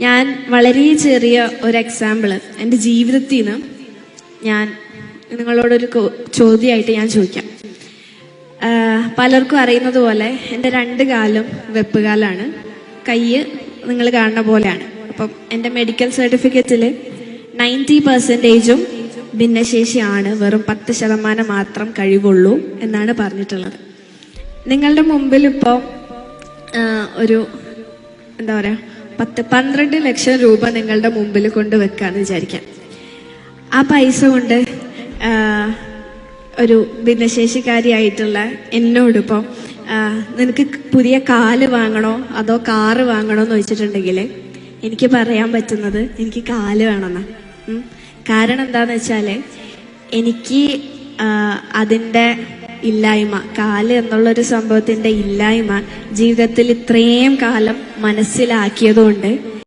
ഞാൻ വളരെ ചെറിയ ഒരു എക്സാമ്പിള് എൻ്റെ ജീവിതത്തിൽ നിന്ന് ഞാൻ നിങ്ങളോടൊരു ചോദ്യമായിട്ട് ഞാൻ ചോദിക്കാം. പലർക്കും അറിയുന്നത് പോലെ എൻ്റെ 2 കാലും വെപ്പുകാലാണ്, കൈ നിങ്ങൾ കാണുന്ന പോലെയാണ്. അപ്പം എൻ്റെ മെഡിക്കൽ സർട്ടിഫിക്കറ്റിൽ 90% ഭിന്നശേഷിയാണ്, വെറും 10% മാത്രം കഴിവുള്ളൂ എന്നാണ് പറഞ്ഞിട്ടുള്ളത്. നിങ്ങളുടെ മുമ്പിൽ ഇപ്പോൾ ഒരു എന്താ പറയുക 12 ലക്ഷം രൂപ നിങ്ങളുടെ മുമ്പിൽ കൊണ്ട് വെക്കാന്ന് വിചാരിക്കാം. ആ പൈസ കൊണ്ട് ഒരു ഭിന്നശേഷിക്കാരിയായിട്ടുള്ള എന്നോടിപ്പോൾ നിനക്ക് പുതിയ കാല് വാങ്ങണോ അതോ കാറ് വാങ്ങണോ എന്ന് ചോദിച്ചിട്ടുണ്ടെങ്കിൽ എനിക്ക് പറയാൻ പറ്റുന്നത് എനിക്ക് കാല് വേണമെന്നാണ്. കാരണം എന്താന്ന് വെച്ചാൽ എനിക്ക് അതിൻ്റെ ഇല്ലായ്മ, കാല് എന്നുള്ളൊരു സംഭവത്തിൻ്റെ ഇല്ലായ്മ ജീവിതത്തിൽ ഇത്രയും കാലം മനസ്സിലാക്കിയതുകൊണ്ട്